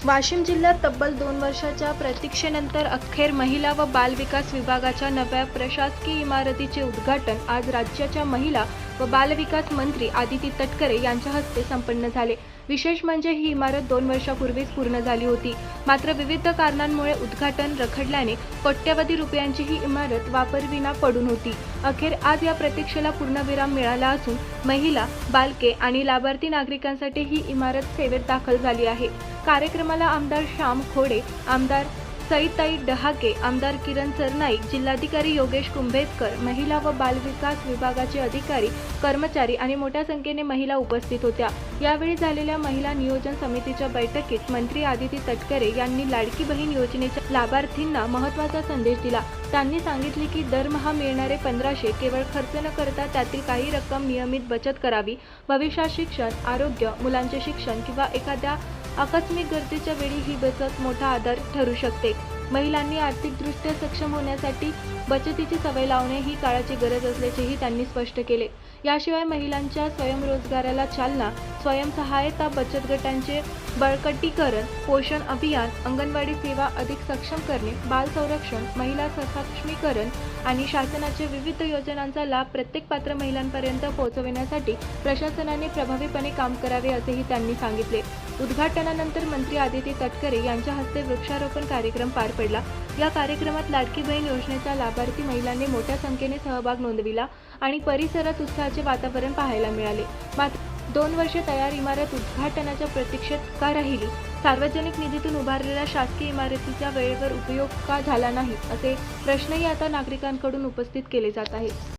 वाशिम जिल्ह्यात तब्बल 2 वर्षाच्या प्रतीक्षेनंतर अखेर महिला व बाल विकास विभागाच्या नव्या प्रशासकीय इमारतीचे उद्घाटन आज राज्याच्या महिला व बाल विकास मंत्री आदिती तटकरे यांच्या हस्ते संपन्न झाले। विशेष म्हणजे ही इमारत 2 वर्षापूर्वीच पूर्ण झाली होती, मात्र विविध कारणांमुळे उद्घाटन रखडल्याने कोट्यवधी रुपयांची ही इमारत वापरविना पडून होती। अखेर आज या प्रतीक्षेला पूर्णविराम मिळाला असून महिला, बालके आणि लाभार्थी नागरिकांसाठी ही इमारत सेवेत दाखल झाली आहे। कार्यक्रमाला आमदार श्याम खोडे, आमदार सईताई डहाके, आमदार किरण सरनाईक, जिल्हाधिकारी योगेश कुंभेजकर, महिला व बाल विकास विभागाचे अधिकारी, कर्मचारी आणि मोठ्या संख्येने महिला उपस्थित होत्या। यावेळी झालेल्या महिला नियोजन समितीच्या बैठकीत मंत्री आदिती तटकरे यांनी लाडकी बहीण योजनेच्या लाभार्थींना महत्त्वाचा संदेश दिला। त्यांनी सांगितले की दरमहा मिळणारे 1500 केवळ खर्च न करता त्यातील काही रक्कम नियमित बचत करावी। भविष्यात शिक्षण, आरोग्य, मुलांचे शिक्षण किंवा एखाद्या आकस्मिक गरजेच्या वेळी ही बचत मोठा आधार ठरू शकते। महिलांनी आर्थिकदृष्ट्या सक्षम होण्यासाठी बचतीची सवय लावणे ही काळाची गरज असल्याचेही त्यांनी स्पष्ट केले। याशिवाय महिलांच्या स्वयंरोजगाराला चालना, स्वयंसहायता बचत गटांचे बळकटीकरण, पोषण अभियान, अंगणवाडी सेवा अधिक सक्षम करणे, बाल संरक्षण, महिला सक्षमीकरण आणि शासनाच्या विविध योजनांचा लाभ प्रत्येक पात्र महिलांपर्यंत पोहोचविण्यासाठी प्रशासनाने प्रभावीपणे काम करावे असेही त्यांनी सांगितले। उद्घाटनानंतर मंत्री आदिती तटकरे यांच्या हस्ते वृक्षारोपण कार्यक्रम पार पडला। या कार्यक्रमात लाडकी बहीण योजनेच्या लाभार्थी महिलांनी मोठ्या संख्येने सहभाग नोंदविला आणि परिसरात उत्साहाचे वातावरण पाहायला मिळाले। मात्र 2 वर्षे तयार इमारत उद्घाटनाच्या प्रतीक्षेत का राहिली? सार्वजनिक निधीतून उभारलेल्या शासकीय इमारतीचा वेळेवर उपयोग का झाला नाही, असे प्रश्नही आता नागरिकांकडून उपस्थित केले जात आहेत।